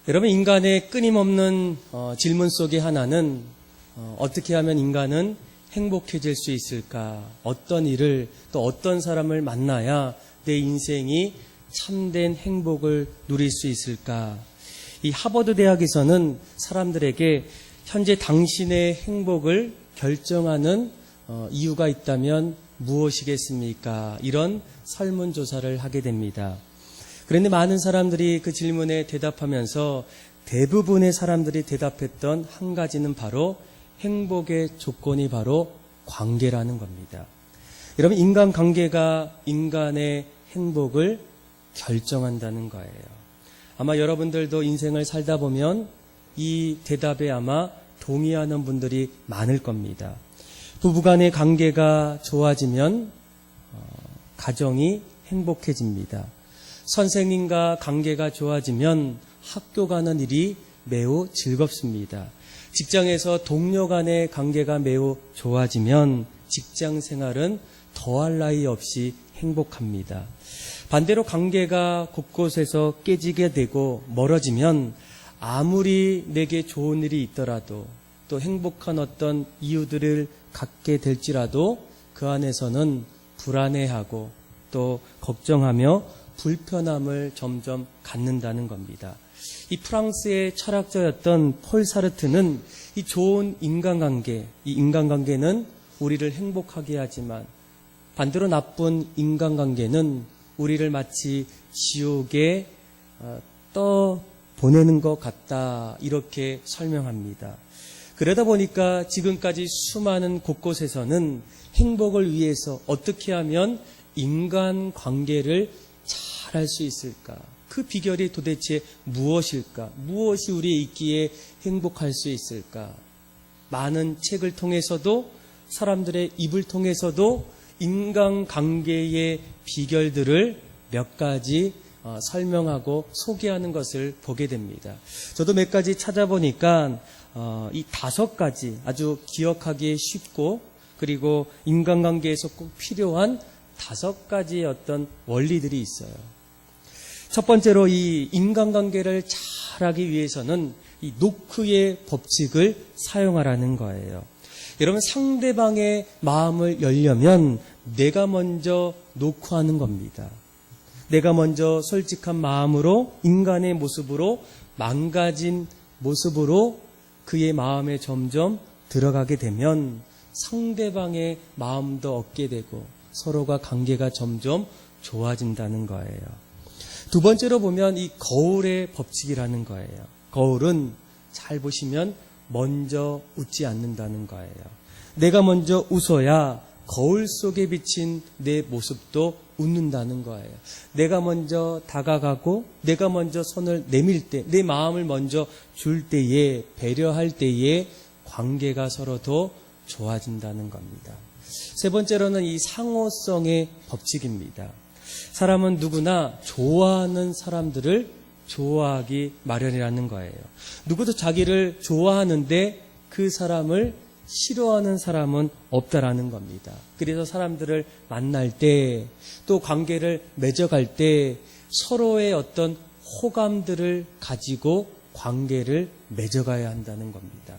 여러분, 인간의 끊임없는 질문 속의 하나는 어떻게 하면 인간은 행복해질 수 있을까? 어떤 일을 또 어떤 사람을 만나야 내 인생이 참된 행복을 누릴 수 있을까? 이 하버드 대학에서는 사람들에게 현재 당신의 행복을 결정하는 이유가 있다면 무엇이겠습니까? 이런 설문조사를 하게 됩니다. 그런데 많은 사람들이 그 질문에 대답하면서 대부분의 사람들이 대답했던 한 가지는 바로 행복의 조건이 바로 관계라는 겁니다. 여러분, 인간관계가 인간의 행복을 결정한다는 거예요. 아마 여러분들도 인생을 살다 보면 이 대답에 아마 동의하는 분들이 많을 겁니다. 부부간의 관계가 좋아지면 가정이 행복해집니다. 선생님과 관계가 좋아지면 학교 가는 일이 매우 즐겁습니다. 직장에서 동료 간의 관계가 매우 좋아지면 직장 생활은 더할 나위 없이 행복합니다. 반대로 관계가 곳곳에서 깨지게 되고 멀어지면 아무리 내게 좋은 일이 있더라도 또 행복한 어떤 이유들을 갖게 될지라도 그 안에서는 불안해하고 또 걱정하며 불편함을 점점 갖는다는 겁니다. 이 프랑스의 철학자였던 폴 사르트는 이 좋은 인간관계, 이 인간관계는 우리를 행복하게 하지만 반대로 나쁜 인간관계는 우리를 마치 지옥에 떠보내는 것 같다, 이렇게 설명합니다. 그러다 보니까 지금까지 수많은 곳곳에서는 행복을 위해서 어떻게 하면 인간관계를 잘할 수 있을까? 그 비결이 도대체 무엇일까? 무엇이 우리의 있기에 행복할 수 있을까? 많은 책을 통해서도 사람들의 입을 통해서도 인간관계의 비결들을 몇 가지 설명하고 소개하는 것을 보게 됩니다. 저도 몇 가지 찾아보니까 이 5가지 아주 기억하기 쉽고 그리고 인간관계에서 꼭 필요한 5가지의 어떤 원리들이 있어요. 첫 번째로 이 인간관계를 잘하기 위해서는 이 노크의 법칙을 사용하라는 거예요. 여러분, 상대방의 마음을 열려면 내가 먼저 노크하는 겁니다. 내가 먼저 솔직한 마음으로 인간의 모습으로 망가진 모습으로 그의 마음에 점점 들어가게 되면 상대방의 마음도 얻게 되고 서로가 관계가 점점 좋아진다는 거예요. 두 번째로 보면 이 거울의 법칙이라는 거예요. 거울은 잘 보시면 먼저 웃지 않는다는 거예요. 내가 먼저 웃어야 거울 속에 비친 내 모습도 웃는다는 거예요. 내가 먼저 다가가고 내가 먼저 손을 내밀 때, 내 마음을 먼저 줄 때에, 배려할 때에 관계가 서로 더 좋아진다는 겁니다. 세 번째로는 이 상호성의 법칙입니다. 사람은 누구나 좋아하는 사람들을 좋아하기 마련이라는 거예요. 누구도 자기를 좋아하는데 그 사람을 싫어하는 사람은 없다라는 겁니다. 그래서 사람들을 만날 때, 또 관계를 맺어갈 때 서로의 어떤 호감들을 가지고 관계를 맺어가야 한다는 겁니다.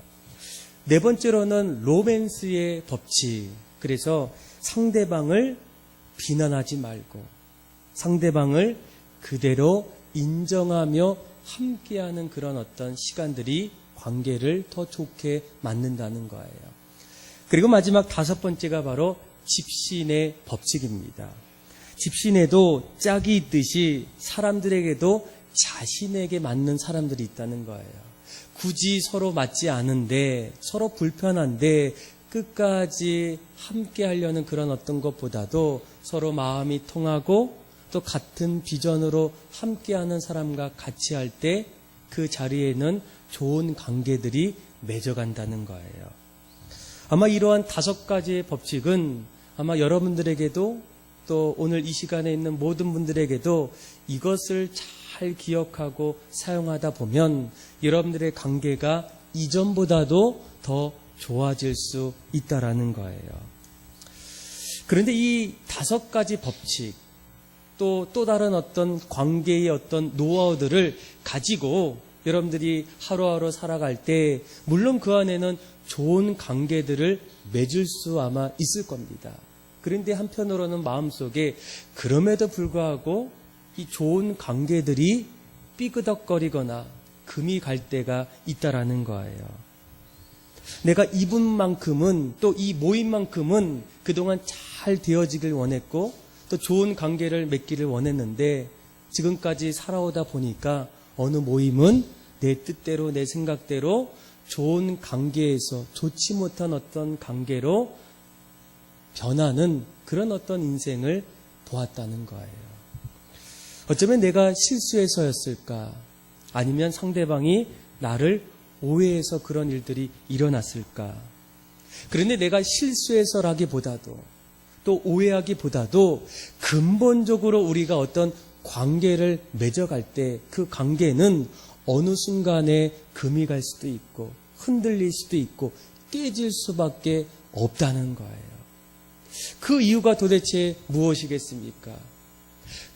네 번째로는 로맨스의 법칙. 그래서 상대방을 비난하지 말고 상대방을 그대로 인정하며 함께하는 그런 어떤 시간들이 관계를 더 좋게 만든다는 거예요. 그리고 마지막 5번째가 바로 집신의 법칙입니다. 집신에도 짝이 있듯이 사람들에게도 자신에게 맞는 사람들이 있다는 거예요. 굳이 서로 맞지 않은데 서로 불편한데 끝까지 함께 하려는 그런 어떤 것보다도 서로 마음이 통하고 또 같은 비전으로 함께하는 사람과 같이 할 때 그 자리에는 좋은 관계들이 맺어간다는 거예요. 아마 이러한 5가지의 법칙은 아마 여러분들에게도 또 오늘 이 시간에 있는 모든 분들에게도 이것을 잘 기억하고 사용하다 보면 여러분들의 관계가 이전보다도 더 좋아질 수 있다라는 거예요. 그런데 이 5가지 법칙, 또 다른 어떤 관계의 어떤 노하우들을 가지고 여러분들이 하루하루 살아갈 때 물론 그 안에는 좋은 관계들을 맺을 수 아마 있을 겁니다. 그런데 한편으로는 마음속에 그럼에도 불구하고 이 좋은 관계들이 삐그덕거리거나 금이 갈 때가 있다라는 거예요. 내가 이분만큼은 또 이 모임만큼은 그동안 잘 되어지길 원했고 또 좋은 관계를 맺기를 원했는데 지금까지 살아오다 보니까 어느 모임은 내 뜻대로 내 생각대로 좋은 관계에서 좋지 못한 어떤 관계로 변하는 그런 어떤 인생을 보았다는 거예요. 어쩌면 내가 실수해서였을까? 아니면 상대방이 나를 오해해서 그런 일들이 일어났을까? 그런데 내가 실수해서라기보다도 또 오해하기보다도 근본적으로 우리가 어떤 관계를 맺어갈 때 그 관계는 어느 순간에 금이 갈 수도 있고 흔들릴 수도 있고 깨질 수밖에 없다는 거예요. 그 이유가 도대체 무엇이겠습니까?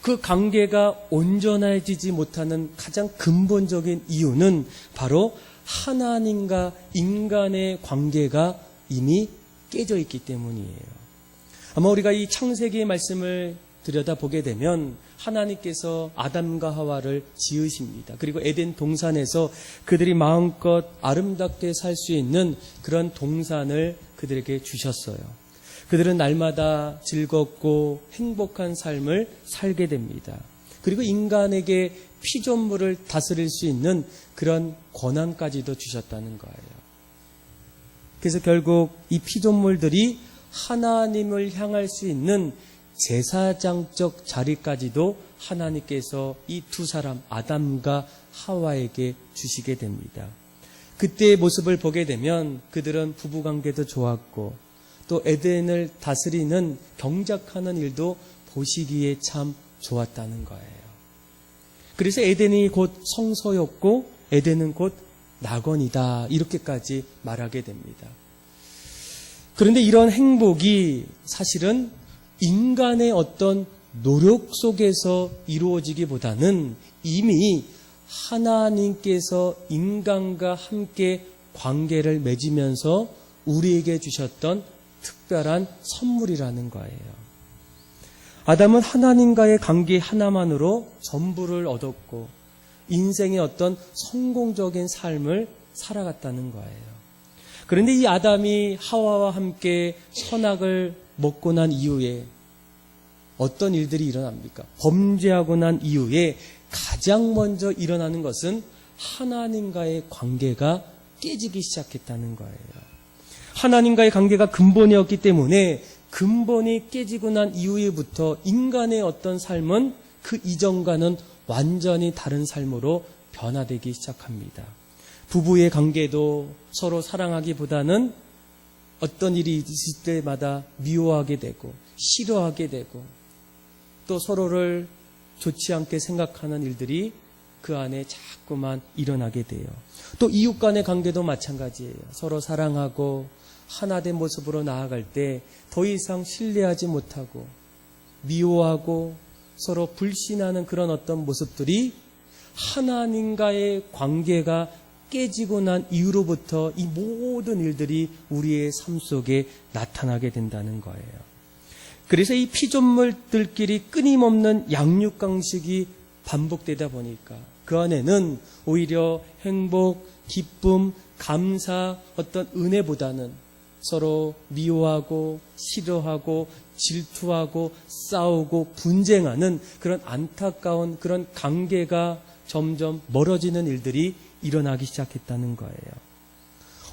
그 관계가 온전해지지 못하는 가장 근본적인 이유는 바로 하나님과 인간의 관계가 이미 깨져 있기 때문이에요. 아마 우리가 이 창세기의 말씀을 들여다보게 되면 하나님께서 아담과 하와를 지으십니다. 그리고 에덴 동산에서 그들이 마음껏 아름답게 살 수 있는 그런 동산을 그들에게 주셨어요. 그들은 날마다 즐겁고 행복한 삶을 살게 됩니다. 그리고 인간에게 피조물을 다스릴 수 있는 그런 권한까지도 주셨다는 거예요. 그래서 결국 이 피조물들이 하나님을 향할 수 있는 제사장적 자리까지도 하나님께서 이 두 사람 아담과 하와에게 주시게 됩니다. 그때의 모습을 보게 되면 그들은 부부관계도 좋았고 또 에덴을 다스리는 경작하는 일도 보시기에 참 좋았다는 거예요. 그래서 에덴이 곧 성소였고 에덴은 곧 낙원이다 이렇게까지 말하게 됩니다. 그런데 이런 행복이 사실은 인간의 어떤 노력 속에서 이루어지기보다는 이미 하나님께서 인간과 함께 관계를 맺으면서 우리에게 주셨던 특별한 선물이라는 거예요. 아담은 하나님과의 관계 하나만으로 전부를 얻었고 인생의 어떤 성공적인 삶을 살아갔다는 거예요. 그런데 이 아담이 하와와 함께 선악을 먹고 난 이후에 어떤 일들이 일어납니까? 범죄하고 난 이후에 가장 먼저 일어나는 것은 하나님과의 관계가 깨지기 시작했다는 거예요. 하나님과의 관계가 근본이었기 때문에 근본이 깨지고 난 이후에부터 인간의 어떤 삶은 그 이전과는 완전히 다른 삶으로 변화되기 시작합니다. 부부의 관계도 서로 사랑하기보다는 어떤 일이 있을 때마다 미워하게 되고 싫어하게 되고 또 서로를 좋지 않게 생각하는 일들이 그 안에 자꾸만 일어나게 돼요. 또 이웃 간의 관계도 마찬가지예요. 서로 사랑하고 하나된 모습으로 나아갈 때 더 이상 신뢰하지 못하고 미워하고 서로 불신하는 그런 어떤 모습들이 하나님과의 관계가 깨지고 난 이후로부터 이 모든 일들이 우리의 삶 속에 나타나게 된다는 거예요. 그래서 이 피조물들끼리 끊임없는 양육강식이 반복되다 보니까 그 안에는 오히려 행복, 기쁨, 감사, 어떤 은혜보다는 서로 미워하고 싫어하고 질투하고 싸우고 분쟁하는 그런 안타까운 그런 관계가 점점 멀어지는 일들이 일어나기 시작했다는 거예요.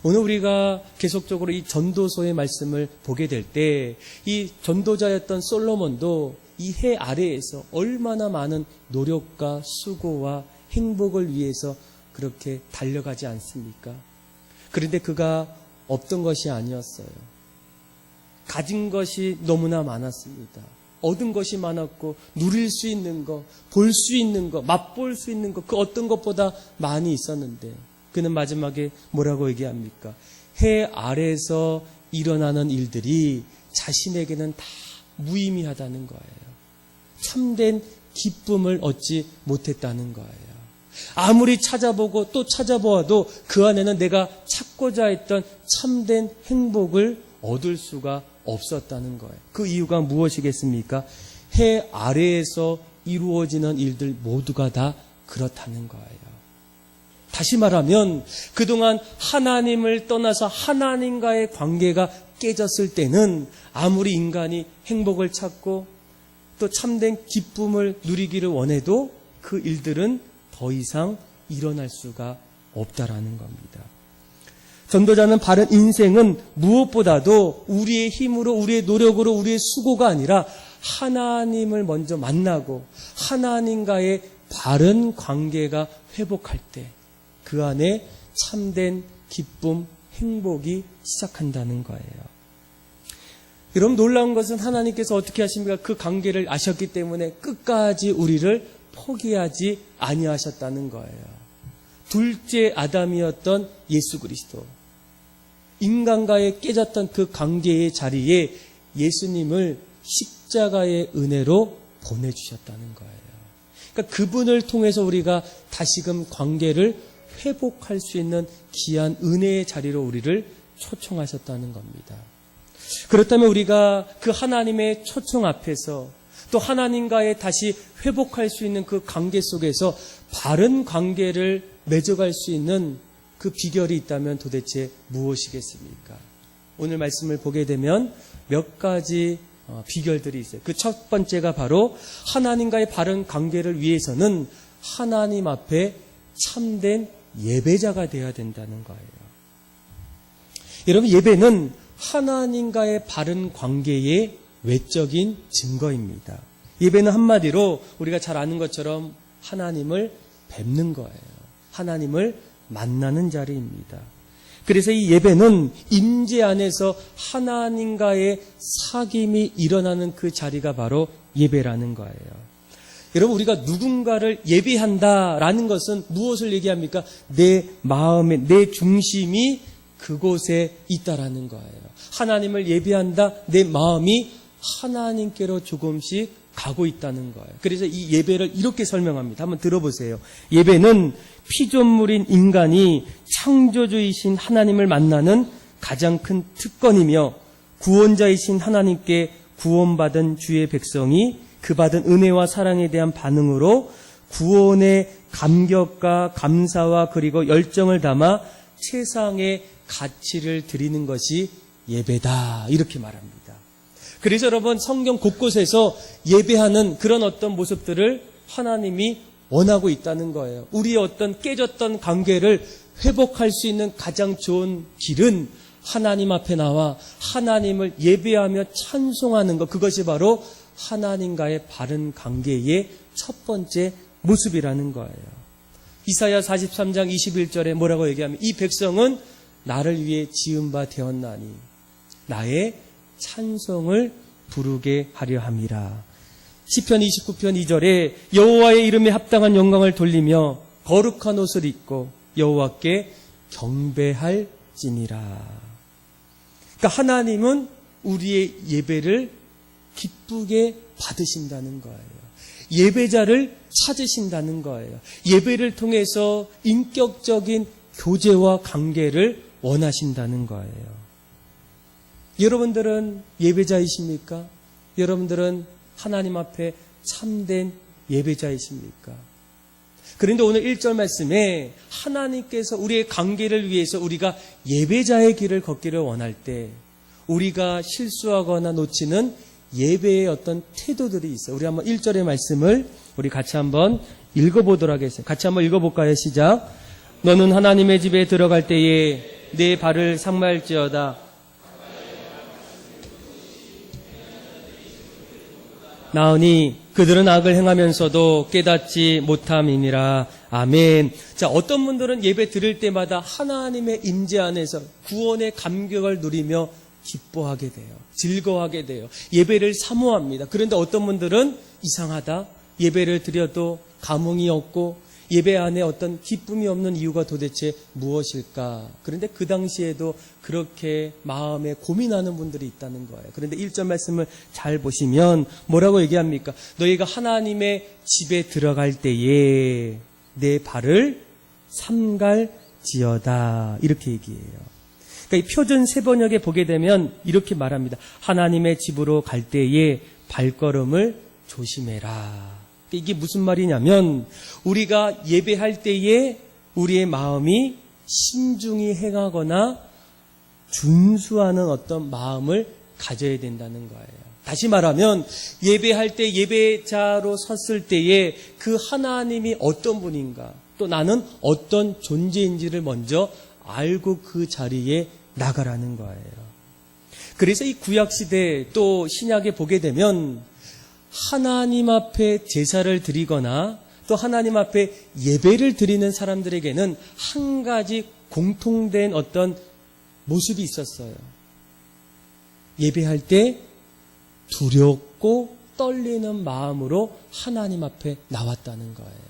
오늘 우리가 계속적으로 이 전도서의 말씀을 보게 될 때 이 전도자였던 솔로몬도 이 해 아래에서 얼마나 많은 노력과 수고와 행복을 위해서 그렇게 달려가지 않습니까? 그런데 그가 없던 것이 아니었어요. 가진 것이 너무나 많았습니다. 얻은 것이 많았고 누릴 수 있는 것, 볼 수 있는 것, 맛볼 수 있는 것, 그 어떤 것보다 많이 있었는데 그는 마지막에 뭐라고 얘기합니까? 해 아래에서 일어나는 일들이 자신에게는 다 무의미하다는 거예요. 참된 기쁨을 얻지 못했다는 거예요. 아무리 찾아보고 또 찾아보아도 그 안에는 내가 찾고자 했던 참된 행복을 얻을 수가 없었다는 거예요. 그 이유가 무엇이겠습니까? 해 아래에서 이루어지는 일들 모두가 다 그렇다는 거예요. 다시 말하면 그동안 하나님을 떠나서 하나님과의 관계가 깨졌을 때는 아무리 인간이 행복을 찾고 또 참된 기쁨을 누리기를 원해도 그 일들은 더 이상 일어날 수가 없다라는 겁니다. 전도자는 바른 인생은 무엇보다도 우리의 힘으로, 우리의 노력으로, 우리의 수고가 아니라 하나님을 먼저 만나고 하나님과의 바른 관계가 회복할 때 그 안에 참된 기쁨, 행복이 시작한다는 거예요. 여러분, 놀라운 것은 하나님께서 어떻게 하십니까? 그 관계를 아셨기 때문에 끝까지 우리를 포기하지 아니하셨다는 거예요. 둘째 아담이었던 예수 그리스도, 인간과의 깨졌던 그 관계의 자리에 예수님을 십자가의 은혜로 보내주셨다는 거예요. 그러니까 그분을 통해서 우리가 다시금 관계를 회복할 수 있는 귀한 은혜의 자리로 우리를 초청하셨다는 겁니다. 그렇다면 우리가 그 하나님의 초청 앞에서 또 하나님과의 다시 회복할 수 있는 그 관계 속에서 바른 관계를 맺어갈 수 있는 그 비결이 있다면 도대체 무엇이겠습니까? 오늘 말씀을 보게 되면 몇 가지 비결들이 있어요. 그 첫 번째가 바로 하나님과의 바른 관계를 위해서는 하나님 앞에 참된 예배자가 되어야 된다는 거예요. 여러분, 예배는 하나님과의 바른 관계의 외적인 증거입니다. 예배는 한마디로 우리가 잘 아는 것처럼 하나님을 뵙는 거예요. 하나님을 만나는 자리입니다. 그래서 이 예배는 임재 안에서 하나님과의 사귐이 일어나는 그 자리가 바로 예배라는 거예요. 여러분, 우리가 누군가를 예배한다라는 것은 무엇을 얘기합니까? 내 마음에, 내 중심이 그곳에 있다라는 거예요. 하나님을 예배한다, 내 마음이 하나님께로 조금씩 가고 있다는 거예요. 그래서 이 예배를 이렇게 설명합니다. 한번 들어보세요. 예배는 피조물인 인간이 창조주이신 하나님을 만나는 가장 큰 특권이며 구원자이신 하나님께 구원받은 주의 백성이 그 받은 은혜와 사랑에 대한 반응으로 구원의 감격과 감사와 그리고 열정을 담아 최상의 가치를 드리는 것이 예배다, 이렇게 말합니다. 그래서 여러분, 성경 곳곳에서 예배하는 그런 어떤 모습들을 하나님이 원하고 있다는 거예요. 우리의 어떤 깨졌던 관계를 회복할 수 있는 가장 좋은 길은 하나님 앞에 나와 하나님을 예배하며 찬송하는 것, 그것이 바로 하나님과의 바른 관계의 첫 번째 모습이라는 거예요. 이사야 43장 21절에 뭐라고 얘기하면, 이 백성은 나를 위해 지은 바 되었나니 나의 찬송을 부르게 하려 함이라. 시편 29편 2절에 여호와의 이름에 합당한 영광을 돌리며 거룩한 옷을 입고 여호와께 경배할지니라. 그러니까 하나님은 우리의 예배를 기쁘게 받으신다는 거예요. 예배자를 찾으신다는 거예요. 예배를 통해서 인격적인 교제와 관계를 원하신다는 거예요. 여러분들은 예배자이십니까? 여러분들은 하나님 앞에 참된 예배자이십니까? 그런데 오늘 1절 말씀에 하나님께서 우리의 관계를 위해서 우리가 예배자의 길을 걷기를 원할 때 우리가 실수하거나 놓치는 예배의 어떤 태도들이 있어요. 우리 한번 1절의 말씀을 우리 같이 한번 읽어보도록 하겠습니다. 같이 한번 읽어볼까요? 시작. 너는 하나님의 집에 들어갈 때에 내 발을 상마할지어다. 나으니 그들은 악을 행하면서도 깨닫지 못함이니라. 아멘. 자, 어떤 분들은 예배 드릴 때마다 하나님의 임재 안에서 구원의 감격을 누리며 기뻐하게 돼요. 즐거워하게 돼요. 예배를 사모합니다. 그런데 어떤 분들은 이상하다. 예배를 드려도 감흥이 없고 예배 안에 어떤 기쁨이 없는 이유가 도대체 무엇일까? 그런데 그 당시에도 그렇게 마음에 고민하는 분들이 있다는 거예요. 그런데 1절 말씀을 잘 보시면 뭐라고 얘기합니까? 너희가 하나님의 집에 들어갈 때에 내 발을 삼갈지어다. 이렇게 얘기해요. 그러니까 이 표준 세번역에 보게 되면 이렇게 말합니다. 하나님의 집으로 갈 때에 발걸음을 조심해라. 이게 무슨 말이냐면 우리가 예배할 때에 우리의 마음이 신중히 행하거나 준수하는 어떤 마음을 가져야 된다는 거예요. 다시 말하면 예배할 때 예배자로 섰을 때에 그 하나님이 어떤 분인가, 또 나는 어떤 존재인지를 먼저 알고 그 자리에 나가라는 거예요. 그래서 이 구약시대 또 신약에 보게 되면 하나님 앞에 제사를 드리거나 또 하나님 앞에 예배를 드리는 사람들에게는 한 가지 공통된 어떤 모습이 있었어요. 예배할 때 두렵고 떨리는 마음으로 하나님 앞에 나왔다는 거예요.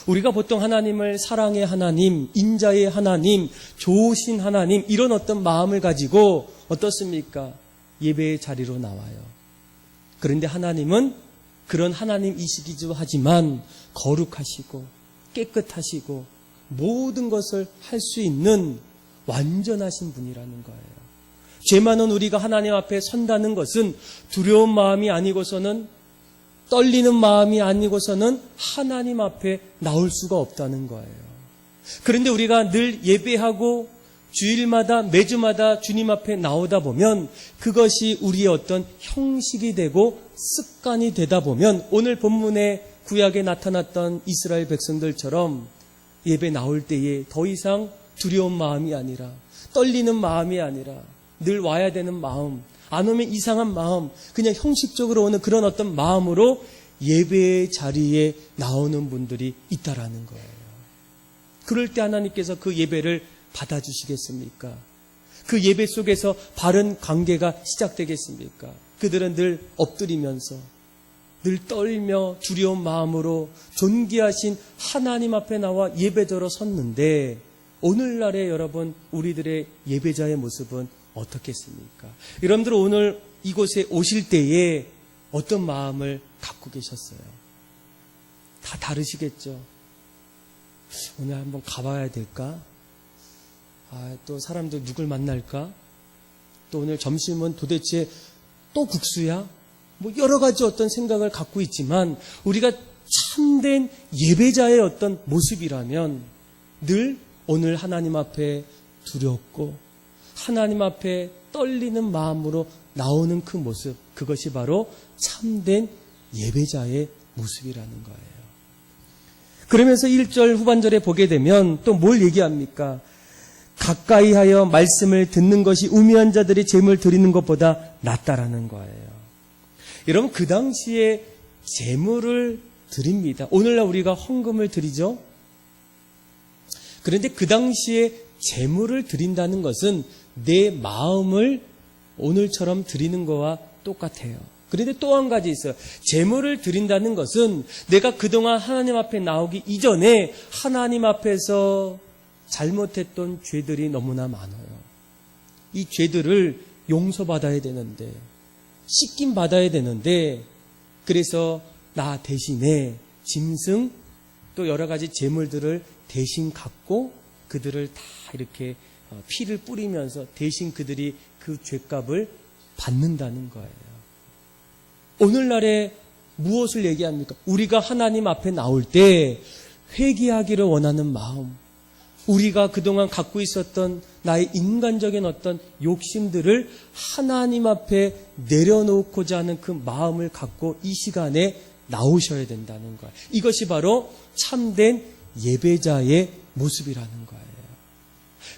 우리가 보통 하나님을 사랑의 하나님, 인자의 하나님, 좋으신 하나님 이런 어떤 마음을 가지고 어떻습니까? 예배의 자리로 나와요. 그런데 하나님은 그런 하나님이시기도 하지만 거룩하시고 깨끗하시고 모든 것을 할 수 있는 완전하신 분이라는 거예요. 죄 많은 우리가 하나님 앞에 선다는 것은 두려운 마음이 아니고서는 떨리는 마음이 아니고서는 하나님 앞에 나올 수가 없다는 거예요. 그런데 우리가 늘 예배하고 주일마다 매주마다 주님 앞에 나오다 보면 그것이 우리의 어떤 형식이 되고 습관이 되다 보면 오늘 본문의 구약에 나타났던 이스라엘 백성들처럼 예배 나올 때에 더 이상 두려운 마음이 아니라 떨리는 마음이 아니라 늘 와야 되는 마음, 안 오면 이상한 마음, 그냥 형식적으로 오는 그런 어떤 마음으로 예배의 자리에 나오는 분들이 있다라는 거예요. 그럴 때 하나님께서 그 예배를 받아주시겠습니까? 그 예배 속에서 바른 관계가 시작되겠습니까? 그들은 늘 엎드리면서 늘 떨며 두려운 마음으로 존귀하신 하나님 앞에 나와 예배자로 섰는데 오늘날의 여러분 우리들의 예배자의 모습은 어떻겠습니까? 여러분들 오늘 이곳에 오실 때에 어떤 마음을 갖고 계셨어요? 다 다르시겠죠? 오늘 한번 가봐야 될까? 또 사람들 누굴 만날까? 또 오늘 점심은 도대체 또 국수야? 뭐 여러 가지 어떤 생각을 갖고 있지만 우리가 참된 예배자의 어떤 모습이라면 늘 오늘 하나님 앞에 두렵고 하나님 앞에 떨리는 마음으로 나오는 그 모습, 그것이 바로 참된 예배자의 모습이라는 거예요. 그러면서 1절 후반절에 보게 되면 또 뭘 얘기합니까? 가까이 하여 말씀을 듣는 것이 우매한 자들이 제물 드리는 것보다 낫다라는 거예요. 여러분 그 당시에 제물을 드립니다. 오늘날 우리가 헌금을 드리죠. 그런데 그 당시에 제물을 드린다는 것은 내 마음을 오늘처럼 드리는 거와 똑같아요. 그런데 또 한 가지 있어요. 제물을 드린다는 것은 내가 그동안 하나님 앞에 나오기 이전에 하나님 앞에서 잘못했던 죄들이 너무나 많아요. 이 죄들을 용서받아야 되는데 씻김 받아야 되는데 그래서 나 대신에 짐승 또 여러 가지 제물들을 대신 갖고 그들을 다 이렇게 피를 뿌리면서 대신 그들이 그 죄값을 받는다는 거예요. 오늘날에 무엇을 얘기합니까? 우리가 하나님 앞에 나올 때 회개하기를 원하는 마음, 우리가 그동안 갖고 있었던 나의 인간적인 어떤 욕심들을 하나님 앞에 내려놓고자 하는 그 마음을 갖고 이 시간에 나오셔야 된다는 거예요. 이것이 바로 참된 예배자의 모습이라는 거예요.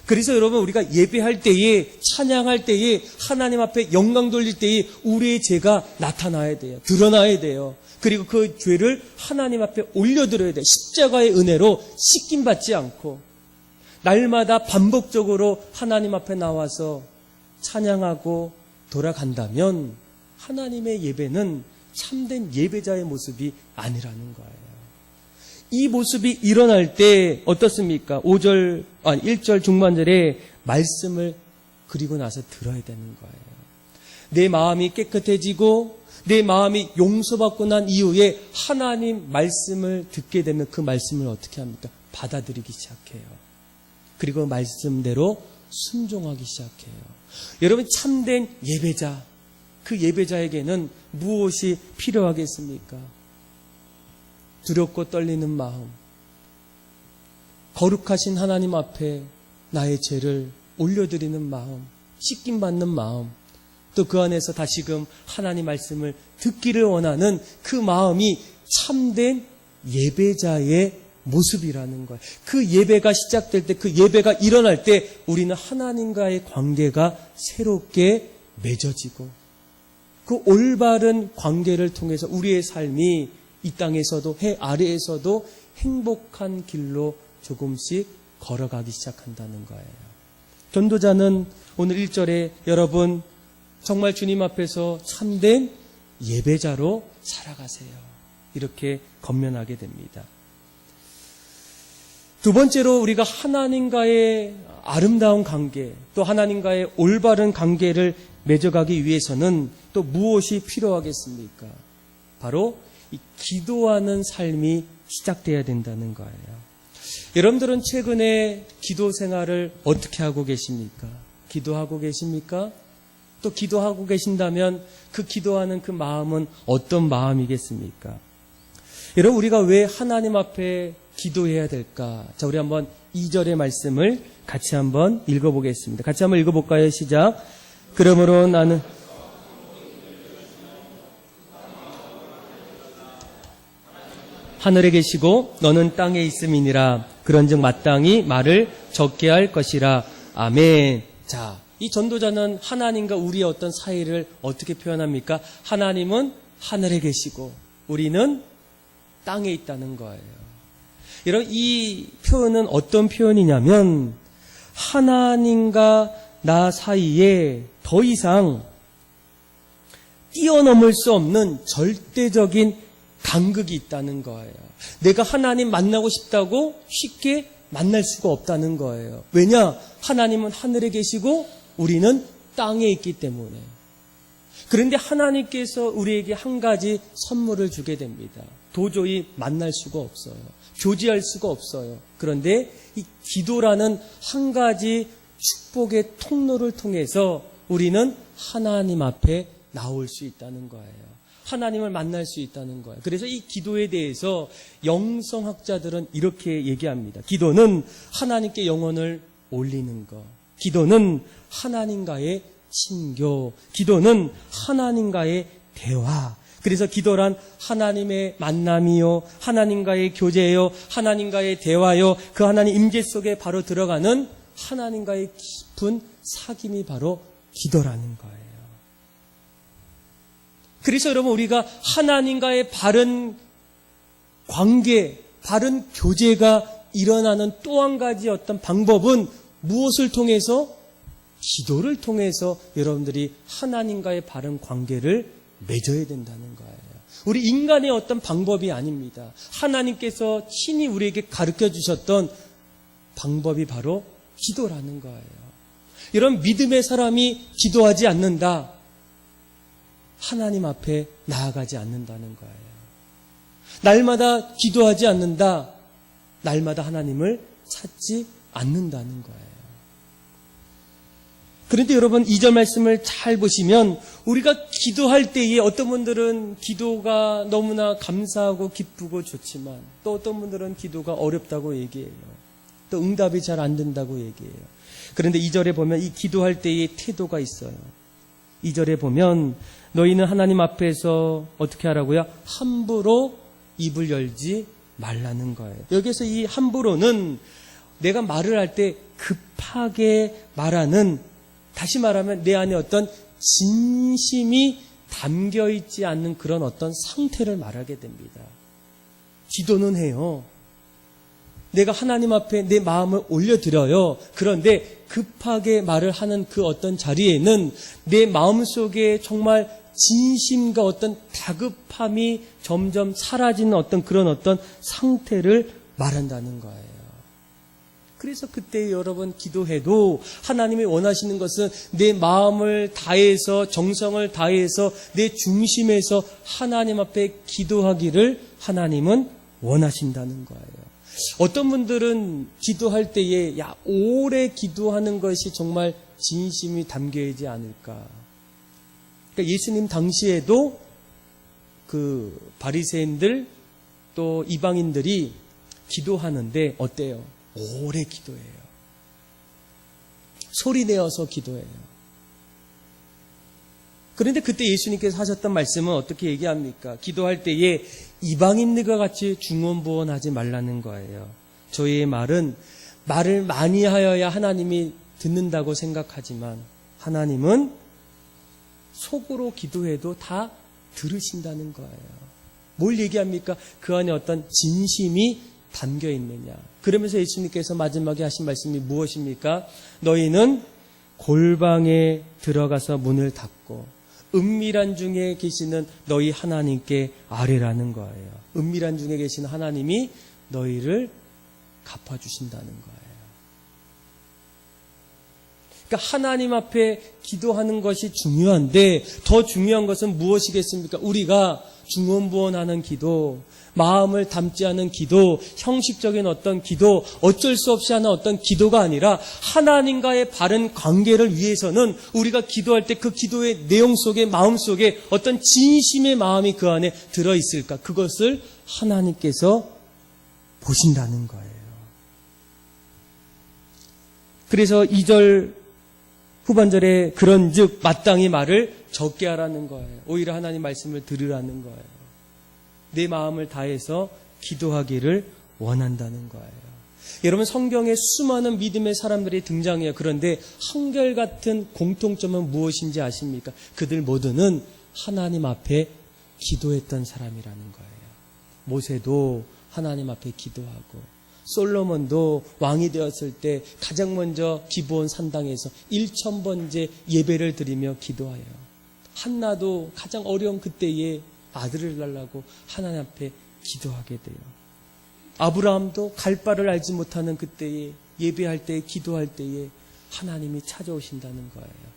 그래서 여러분 우리가 예배할 때에 찬양할 때에 하나님 앞에 영광 돌릴 때에 우리의 죄가 나타나야 돼요. 드러나야 돼요. 그리고 그 죄를 하나님 앞에 올려드려야 돼요. 십자가의 은혜로 씻김받지 않고 날마다 반복적으로 하나님 앞에 나와서 찬양하고 돌아간다면 하나님의 예배는 참된 예배자의 모습이 아니라는 거예요. 이 모습이 일어날 때 어떻습니까? 1절 중반절에 말씀을 그리고 나서 들어야 되는 거예요. 내 마음이 깨끗해지고 내 마음이 용서받고 난 이후에 하나님 말씀을 듣게 되면 그 말씀을 어떻게 합니까? 받아들이기 시작해요. 그리고 말씀대로 순종하기 시작해요. 여러분, 참된 예배자, 그 예배자에게는 무엇이 필요하겠습니까? 두렵고 떨리는 마음, 거룩하신 하나님 앞에 나의 죄를 올려드리는 마음, 씻김받는 마음, 또 그 안에서 다시금 하나님 말씀을 듣기를 원하는 그 마음이 참된 예배자의 모습이라는 거예요. 그 예배가 시작될 때, 그 예배가 일어날 때 우리는 하나님과의 관계가 새롭게 맺어지고, 그 올바른 관계를 통해서 우리의 삶이 이 땅에서도 해 아래에서도 행복한 길로 조금씩 걸어가기 시작한다는 거예요. 전도자는 오늘 1절에 여러분 정말 주님 앞에서 참된 예배자로 살아가세요, 이렇게 권면하게 됩니다. 두 번째로 우리가 하나님과의 아름다운 관계, 또 하나님과의 올바른 관계를 맺어가기 위해서는 또 무엇이 필요하겠습니까? 바로 이 기도하는 삶이 시작돼야 된다는 거예요. 여러분들은 최근에 기도 생활을 어떻게 하고 계십니까? 기도하고 계십니까? 또 기도하고 계신다면 그 기도하는 그 마음은 어떤 마음이겠습니까? 여러분, 우리가 왜 하나님 앞에 기도해야 될까? 자, 우리 한번 2절의 말씀을 같이 한번 읽어보겠습니다. 같이 한번 읽어볼까요? 시작. 그러므로 나는 하늘에 계시고 너는 땅에 있음이니라. 그런즉 마땅히 말을 적게 할 것이라. 아멘. 자, 이 전도자는 하나님과 우리의 어떤 사이를 어떻게 표현합니까? 하나님은 하늘에 계시고 우리는 땅에 있다는 거예요. 여러분, 이 표현은 어떤 표현이냐면 하나님과 나 사이에 더 이상 뛰어넘을 수 없는 절대적인 간극이 있다는 거예요. 내가 하나님 만나고 싶다고 쉽게 만날 수가 없다는 거예요. 왜냐? 하나님은 하늘에 계시고 우리는 땅에 있기 때문에. 그런데 하나님께서 우리에게 한 가지 선물을 주게 됩니다. 도저히 만날 수가 없어요. 교제할 수가 없어요. 그런데 이 기도라는 한 가지 축복의 통로를 통해서 우리는 하나님 앞에 나올 수 있다는 거예요. 하나님을 만날 수 있다는 거예요. 그래서 이 기도에 대해서 영성학자들은 이렇게 얘기합니다. 기도는 하나님께 영혼을 올리는 것. 기도는 하나님과의 친교. 기도는 하나님과의 대화. 그래서 기도란 하나님의 만남이요, 하나님과의 교제요, 하나님과의 대화요, 그 하나님 임재 속에 바로 들어가는 하나님과의 깊은 사귐이 바로 기도라는 거예요. 그래서 여러분, 우리가 하나님과의 바른 관계, 바른 교제가 일어나는 또 한 가지 어떤 방법은 무엇을 통해서? 기도를 통해서 여러분들이 하나님과의 바른 관계를 맺어야 된다는 거예요. 우리 인간의 어떤 방법이 아닙니다. 하나님께서 친히 우리에게 가르쳐 주셨던 방법이 바로 기도라는 거예요. 이런 믿음의 사람이 기도하지 않는다, 하나님 앞에 나아가지 않는다는 거예요. 날마다 기도하지 않는다, 날마다 하나님을 찾지 않는다는 거예요. 그런데 여러분, 2절 말씀을 잘 보시면 우리가 기도할 때에 어떤 분들은 기도가 너무나 감사하고 기쁘고 좋지만 또 어떤 분들은 기도가 어렵다고 얘기해요. 또 응답이 잘 안 된다고 얘기해요. 그런데 2절에 보면 이 기도할 때의 태도가 있어요. 2절에 보면 너희는 하나님 앞에서 어떻게 하라고요? 함부로 입을 열지 말라는 거예요. 여기서 이 함부로는 내가 말을 할 때 급하게 말하는, 다시 말하면 내 안에 어떤 진심이 담겨있지 않는 그런 어떤 상태를 말하게 됩니다. 기도는 해요. 내가 하나님 앞에 내 마음을 올려드려요. 그런데 급하게 말을 하는 그 어떤 자리에는 내 마음속에 정말 진심과 어떤 다급함이 점점 사라지는 어떤 그런 어떤 상태를 말한다는 거예요. 그래서 그때 여러분 기도해도 하나님이 원하시는 것은 내 마음을 다해서 정성을 다해서 내 중심에서 하나님 앞에 기도하기를 하나님은 원하신다는 거예요. 어떤 분들은 기도할 때에 오래 기도하는 것이 정말 진심이 담겨 있지 않을까. 그러니까 예수님 당시에도 그 바리새인들 또 이방인들이 기도하는데 어때요? 오래 기도해요. 소리 내어서 기도해요. 그런데 그때 예수님께서 하셨던 말씀은 어떻게 얘기합니까? 기도할 때에 이방인들과 같이 중언부언하지 말라는 거예요. 저희의 말은 말을 많이 하여야 하나님이 듣는다고 생각하지만 하나님은 속으로 기도해도 다 들으신다는 거예요. 뭘 얘기합니까? 그 안에 어떤 진심이 담겨 있느냐. 그러면서 예수님께서 마지막에 하신 말씀이 무엇입니까? 너희는 골방에 들어가서 문을 닫고 은밀한 중에 계시는 너희 하나님께 아뢰라는 거예요. 은밀한 중에 계시는 하나님이 너희를 갚아주신다는 거예요. 그러니까 하나님 앞에 기도하는 것이 중요한데 더 중요한 것은 무엇이겠습니까? 우리가 중언부언하는 기도, 마음을 담지 않은 기도, 형식적인 어떤 기도, 어쩔 수 없이 하는 어떤 기도가 아니라 하나님과의 바른 관계를 위해서는 우리가 기도할 때 그 기도의 내용 속에, 마음 속에 어떤 진심의 마음이 그 안에 들어있을까? 그것을 하나님께서 보신다는 거예요. 그래서 2절 후반절에 그런즉 마땅히 말을 적게 하라는 거예요. 오히려 하나님 말씀을 들으라는 거예요. 내 마음을 다해서 기도하기를 원한다는 거예요. 여러분 성경에 수많은 믿음의 사람들이 등장해요. 그런데 한결같은 공통점은 무엇인지 아십니까? 그들 모두는 하나님 앞에 기도했던 사람이라는 거예요. 모세도 하나님 앞에 기도하고 솔로몬도 왕이 되었을 때 가장 먼저 기브온 산당에서 1000번째 예배를 드리며 기도하여 한나도 가장 어려운 그때에 아들을 달라고 하나님 앞에 기도하게 돼요. 아브라함도 갈 바를 알지 못하는 그때에 예배할 때 기도할 때에 하나님이 찾아오신다는 거예요.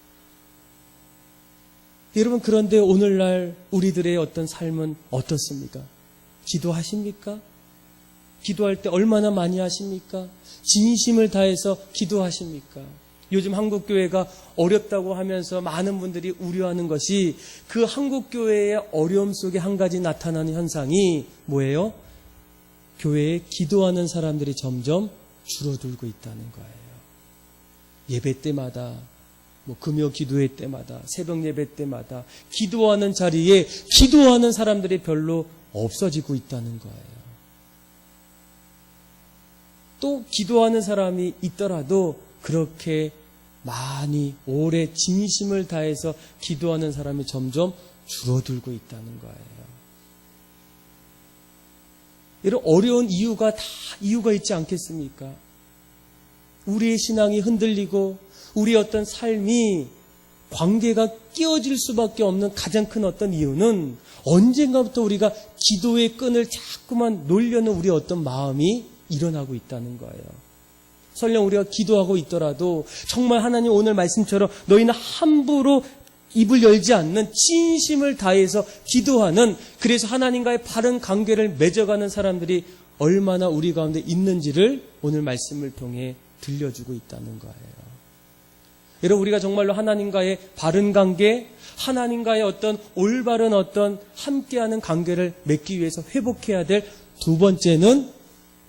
여러분 그런데 오늘날 우리들의 어떤 삶은 어떻습니까? 기도하십니까? 기도할 때 얼마나 많이 하십니까? 진심을 다해서 기도하십니까? 요즘 한국교회가 어렵다고 하면서 많은 분들이 우려하는 것이 그 한국교회의 어려움 속에 한 가지 나타나는 현상이 뭐예요? 교회에 기도하는 사람들이 점점 줄어들고 있다는 거예요. 예배 때마다, 금요 기도회 때마다, 새벽 예배 때마다 기도하는 자리에 기도하는 사람들이 별로 없어지고 있다는 거예요. 또 기도하는 사람이 있더라도 그렇게 많이 오래 진심을 다해서 기도하는 사람이 점점 줄어들고 있다는 거예요. 이런 어려운 이유가 다 이유가 있지 않겠습니까? 우리의 신앙이 흔들리고 우리의 어떤 삶이 관계가 끼어질 수밖에 없는 가장 큰 어떤 이유는 언젠가부터 우리가 기도의 끈을 자꾸만 놓으려는 우리의 어떤 마음이 일어나고 있다는 거예요. 설령 우리가 기도하고 있더라도 정말 하나님 오늘 말씀처럼 너희는 함부로 입을 열지 않는 진심을 다해서 기도하는, 그래서 하나님과의 바른 관계를 맺어가는 사람들이 얼마나 우리 가운데 있는지를 오늘 말씀을 통해 들려주고 있다는 거예요. 여러분 우리가 정말로 하나님과의 바른 관계, 하나님과의 어떤 올바른 어떤 함께하는 관계를 맺기 위해서 회복해야 될 두 번째는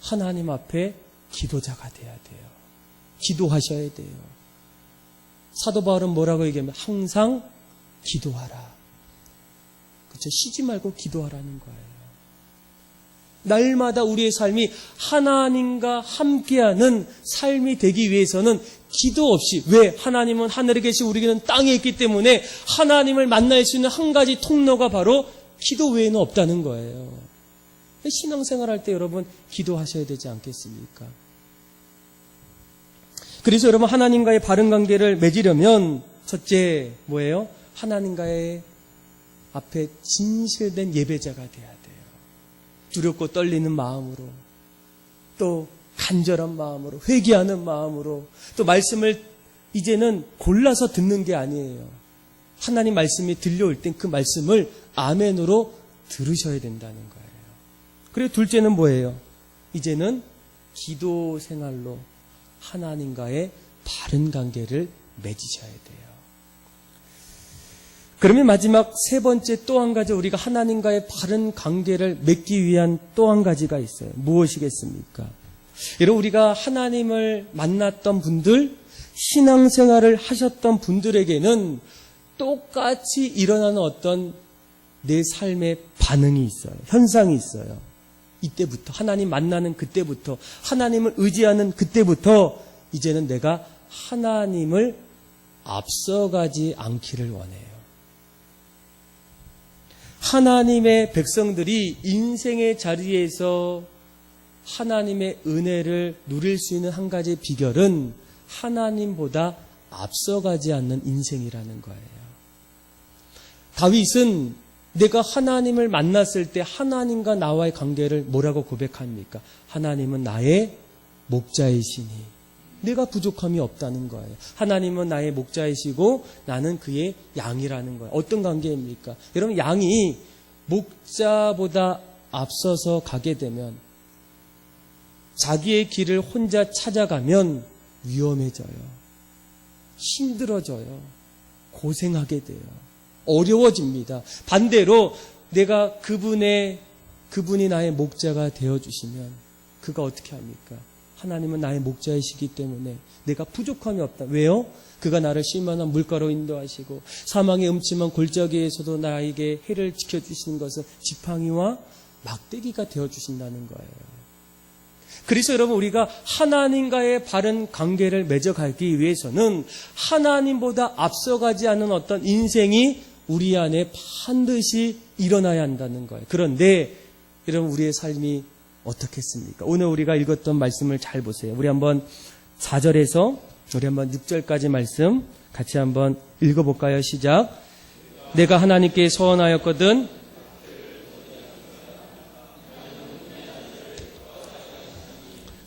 하나님 앞에 기도자가 돼야 돼요. 기도하셔야 돼요. 사도 바울은 뭐라고 얘기하면 항상 기도하라. 그렇죠? 쉬지 말고 기도하라는 거예요. 날마다 우리의 삶이 하나님과 함께하는 삶이 되기 위해서는 기도 없이, 왜? 하나님은 하늘에 계시고 우리는 땅에 있기 때문에 하나님을 만날 수 있는 한 가지 통로가 바로 기도 외에는 없다는 거예요. 신앙생활 할 때 여러분 기도하셔야 되지 않겠습니까? 그래서 여러분 하나님과의 바른 관계를 맺으려면 첫째 뭐예요? 하나님과의 앞에 진실된 예배자가 돼야 돼요. 두렵고 떨리는 마음으로, 또 간절한 마음으로, 회개하는 마음으로, 또 말씀을 이제는 골라서 듣는 게 아니에요. 하나님 말씀이 들려올 땐 그 말씀을 아멘으로 들으셔야 된다는 거예요. 그리고 둘째는 뭐예요? 이제는 기도 생활로 하나님과의 바른 관계를 맺으셔야 돼요. 그러면 마지막 세 번째 또 한 가지, 우리가 하나님과의 바른 관계를 맺기 위한 또 한 가지가 있어요. 무엇이겠습니까? 여러분, 우리가 하나님을 만났던 분들, 신앙생활을 하셨던 분들에게는 똑같이 일어나는 어떤 내 삶의 반응이 있어요. 현상이 있어요. 이때부터, 하나님 만나는 그때부터, 하나님을 의지하는 그때부터 이제는 내가 하나님을 앞서가지 않기를 원해요. 하나님의 백성들이 인생의 자리에서 하나님의 은혜를 누릴 수 있는 한 가지 비결은 하나님보다 앞서가지 않는 인생이라는 거예요. 다윗은 내가 하나님을 만났을 때 하나님과 나와의 관계를 뭐라고 고백합니까? 하나님은 나의 목자이시니 내가 부족함이 없다는 거예요. 하나님은 나의 목자이시고 나는 그의 양이라는 거예요. 어떤 관계입니까? 여러분, 양이 목자보다 앞서서 가게 되면, 자기의 길을 혼자 찾아가면 위험해져요. 힘들어져요. 고생하게 돼요. 어려워집니다. 반대로 내가 그분이 나의 목자가 되어주시면 그가 어떻게 합니까? 하나님은 나의 목자이시기 때문에 내가 부족함이 없다. 왜요? 그가 나를 쉴만한 물가로 인도하시고 사망의 음침한 골짜기에서도 나에게 해를 지켜주시는 것은 지팡이와 막대기가 되어주신다는 거예요. 그래서 여러분, 우리가 하나님과의 바른 관계를 맺어가기 위해서는 하나님보다 앞서가지 않은 어떤 인생이 우리 안에 반드시 일어나야 한다는 거예요. 그런데 여러분, 우리의 삶이 어떻겠습니까? 오늘 우리가 읽었던 말씀을 잘 보세요. 우리 한번 4절에서 우리 한번 6절까지 말씀 같이 한번 읽어볼까요? 시작. 내가 하나님께 서원하였거든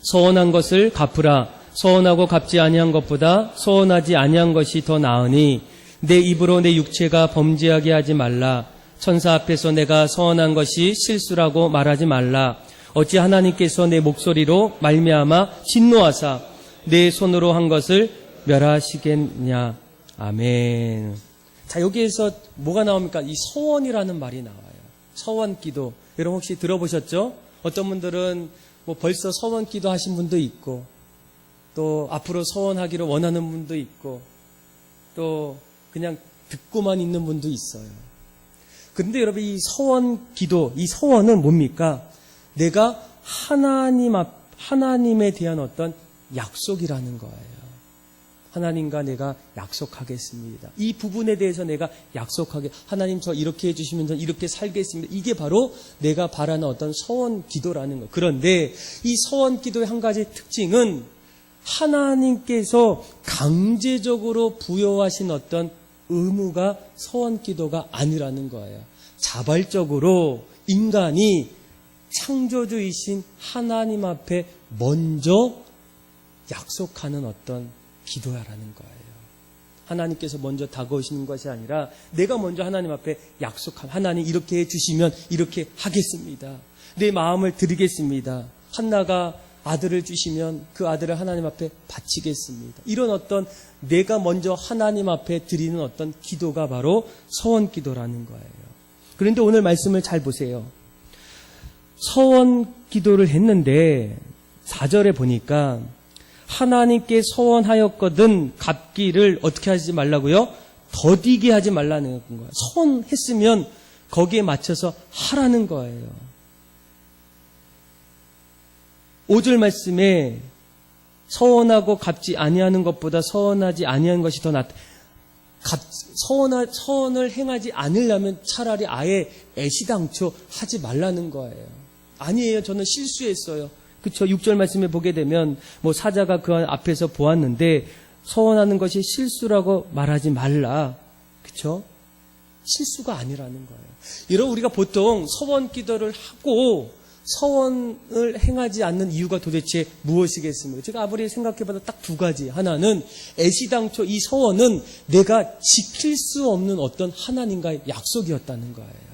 서원한 것을 갚으라. 서원하고 갚지 아니한 것보다 서원하지 아니한 것이 더 나으니 내 입으로 내 육체가 범죄하게 하지 말라. 천사 앞에서 내가 서원한 것이 실수라고 말하지 말라. 어찌 하나님께서 내 목소리로 말미암아 진노하사 내 손으로 한 것을 멸하시겠냐. 아멘. 자, 여기에서 뭐가 나옵니까? 이 서원이라는 말이 나와요. 서원 기도. 여러분 혹시 들어보셨죠? 어떤 분들은 벌써 서원 기도 하신 분도 있고, 또 앞으로 서원하기를 원하는 분도 있고, 또 그냥 듣고만 있는 분도 있어요. 그런데 여러분, 이 서원 기도, 이 서원은 뭡니까? 내가 하나님에 대한 어떤 약속이라는 거예요. 하나님과 내가 약속하겠습니다. 이 부분에 대해서 내가 약속하게, 하나님 저 이렇게 해주시면 저 이렇게 살겠습니다. 이게 바로 내가 바라는 어떤 서원 기도라는 거예요. 그런데 이 서원 기도의 한 가지 특징은 하나님께서 강제적으로 부여하신 어떤 의무가 서원 기도가 아니라는 거예요. 자발적으로 인간이 창조주이신 하나님 앞에 먼저 약속하는 어떤 기도야라는 거예요. 하나님께서 먼저 다가오시는 것이 아니라 내가 먼저 하나님 앞에 약속한, 하나님 이렇게 해주시면 이렇게 하겠습니다. 내 마음을 드리겠습니다. 한나가 아들을 주시면 그 아들을 하나님 앞에 바치겠습니다. 이런 어떤 내가 먼저 하나님 앞에 드리는 어떤 기도가 바로 서원 기도라는 거예요. 그런데 오늘 말씀을 잘 보세요. 서원 기도를 했는데 4절에 보니까 하나님께 서원하였거든 갚기를 어떻게 하지 말라고요? 더디게 하지 말라는 거예요. 서원했으면 거기에 맞춰서 하라는 거예요. 5절 말씀에 서원하고 갚지 아니하는 것보다 서원하지 아니하는 것이 더 낫다. 서원을 행하지 않으려면 차라리 아예 애시당초 하지 말라는 거예요. 아니에요. 저는 실수했어요. 그쵸? 6절 말씀에 보게 되면 사자가 그 앞에서 보았는데 서원하는 것이 실수라고 말하지 말라. 그쵸? 실수가 아니라는 거예요. 여러분, 우리가 보통 서원 기도를 하고 서원을 행하지 않는 이유가 도대체 무엇이겠습니까? 제가 아무리 생각해봐도 딱 두 가지. 하나는 애시당초 이 서원은 내가 지킬 수 없는 어떤 하나님과의 약속이었다는 거예요.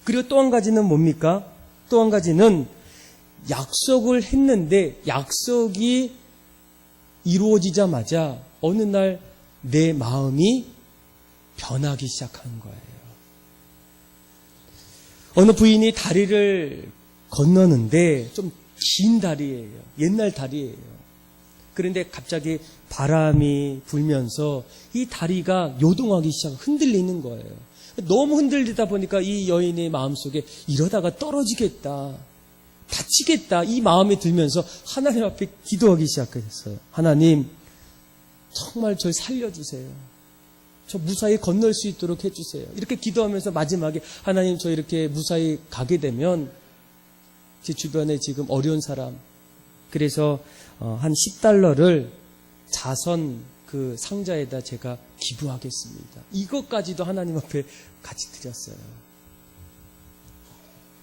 그리고 또 한 가지는 뭡니까? 또 한 가지는 약속을 했는데 약속이 이루어지자마자 어느 날 내 마음이 변하기 시작하는 거예요. 어느 부인이 다리를 건너는데 좀 긴 다리예요. 옛날 다리예요. 그런데 갑자기 바람이 불면서 이 다리가 요동하기 흔들리는 거예요. 너무 흔들리다 보니까 이 여인의 마음속에 이러다가 떨어지겠다, 다치겠다 이 마음이 들면서 하나님 앞에 기도하기 시작했어요. 하나님, 정말 저를 살려주세요. 저 무사히 건널 수 있도록 해주세요. 이렇게 기도하면서 마지막에 하나님, 저 이렇게 무사히 가게 되면 제 주변에 지금 어려운 사람, 그래서 한 $10를 자선 그 상자에다 제가 기부하겠습니다. 이것까지도 하나님 앞에 같이 드렸어요.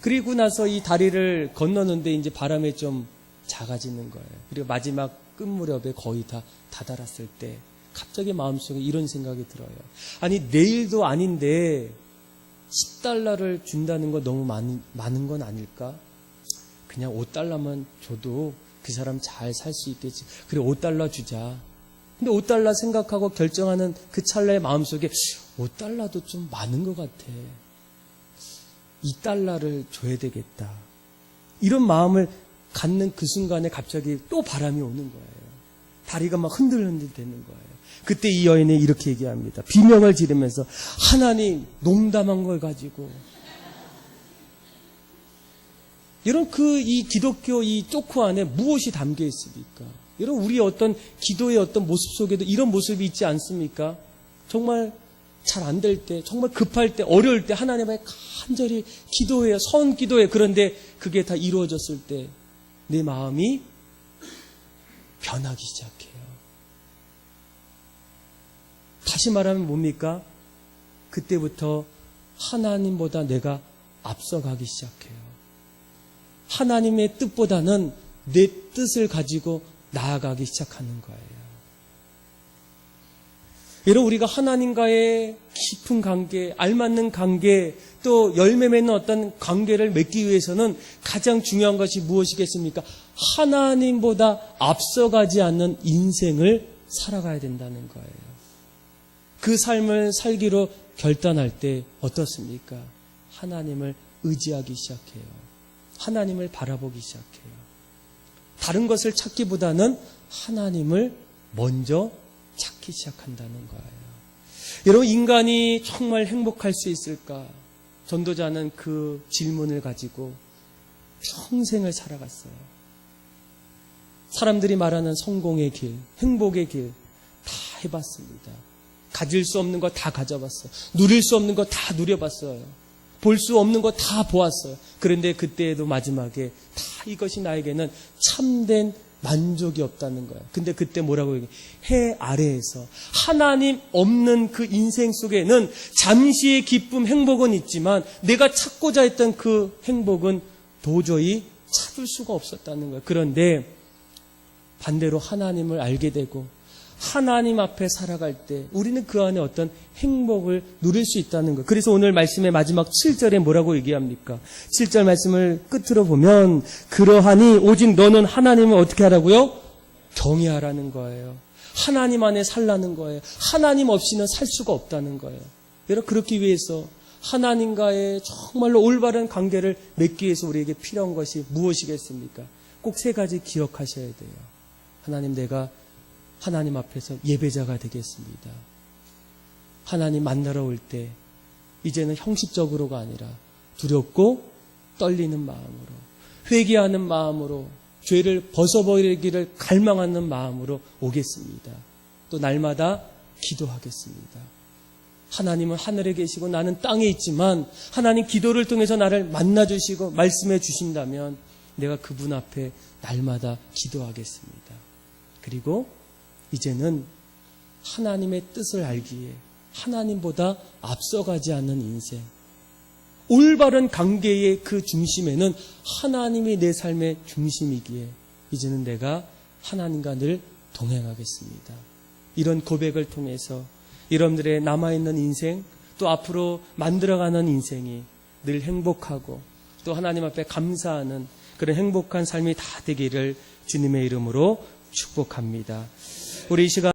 그리고 나서 이 다리를 건너는데 이제 바람에 좀 작아지는 거예요. 그리고 마지막 끝 무렵에 거의 다 다다랐을 때 갑자기 마음속에 이런 생각이 들어요. 아니, 내일도 아닌데 $10를 준다는 거 너무 많은 건 아닐까? 그냥 $5만 줘도 그 사람 잘 살 수 있겠지. 그래, $5 주자. 근데 $5 생각하고 결정하는 그 찰나의 마음속에 $5도 좀 많은 것 같아. $2를 줘야 되겠다. 이런 마음을 갖는 그 순간에 갑자기 또 바람이 오는 거예요. 다리가 막 흔들흔들 되는 거예요. 그때 이 여인이 이렇게 얘기합니다. 비명을 지르면서, 하나님, 농담한 걸 가지고. 여러분, 이 기독교 이 쪼크 안에 무엇이 담겨 있습니까? 여러분, 우리 어떤 기도의 어떤 모습 속에도 이런 모습이 있지 않습니까? 정말 잘 안 될 때, 정말 급할 때, 어려울 때 하나님 앞에 간절히 기도해요. 선 기도해요. 그런데 그게 다 이루어졌을 때 내 마음이 변하기 시작해요. 다시 말하면 뭡니까? 그때부터 하나님보다 내가 앞서가기 시작해요. 하나님의 뜻보다는 내 뜻을 가지고 나아가기 시작하는 거예요. 여러분, 우리가 하나님과의 깊은 관계, 알맞는 관계, 또 열매 맺는 어떤 관계를 맺기 위해서는 가장 중요한 것이 무엇이겠습니까? 하나님보다 앞서가지 않는 인생을 살아가야 된다는 거예요. 그 삶을 살기로 결단할 때 어떻습니까? 하나님을 의지하기 시작해요. 하나님을 바라보기 시작해요. 다른 것을 찾기보다는 하나님을 먼저 찾기 시작한다는 거예요. 여러분, 인간이 정말 행복할 수 있을까? 전도자는 그 질문을 가지고 평생을 살아갔어요. 사람들이 말하는 성공의 길, 행복의 길 다 해봤습니다. 가질 수 없는 거 다 가져봤어요. 누릴 수 없는 거 다 누려봤어요. 볼 수 없는 거 다 보았어요. 그런데 그때에도 마지막에 다 이것이 나에게는 참된 만족이 없다는 거예요. 근데 그때 뭐라고 얘기해요? 해 아래에서 하나님 없는 그 인생 속에는 잠시의 기쁨, 행복은 있지만 내가 찾고자 했던 그 행복은 도저히 찾을 수가 없었다는 거예요. 그런데 반대로 하나님을 알게 되고 하나님 앞에 살아갈 때 우리는 그 안에 어떤 행복을 누릴 수 있다는 거예요. 그래서 오늘 말씀의 마지막 7절에 뭐라고 얘기합니까? 7절 말씀을 끝으로 보면 그러하니 오직 너는 하나님을 어떻게 하라고요? 경외하라는 거예요. 하나님 안에 살라는 거예요. 하나님 없이는 살 수가 없다는 거예요. 여러분, 그렇기 위해서 하나님과의 정말로 올바른 관계를 맺기 위해서 우리에게 필요한 것이 무엇이겠습니까? 꼭 세 가지 기억하셔야 돼요. 하나님, 내가 하나님 앞에서 예배자가 되겠습니다. 하나님 만나러 올 때 이제는 형식적으로가 아니라 두렵고 떨리는 마음으로, 회개하는 마음으로, 죄를 벗어버리기를 갈망하는 마음으로 오겠습니다. 또 날마다 기도하겠습니다. 하나님은 하늘에 계시고 나는 땅에 있지만 하나님 기도를 통해서 나를 만나주시고 말씀해 주신다면 내가 그분 앞에 날마다 기도하겠습니다. 그리고 이제는 하나님의 뜻을 알기에 하나님보다 앞서가지 않는 인생, 올바른 관계의 그 중심에는 하나님이 내 삶의 중심이기에 이제는 내가 하나님과 늘 동행하겠습니다. 이런 고백을 통해서 여러분들의 남아있는 인생, 또 앞으로 만들어가는 인생이 늘 행복하고 또 하나님 앞에 감사하는 그런 행복한 삶이 다 되기를 주님의 이름으로 축복합니다. 우리 이 시간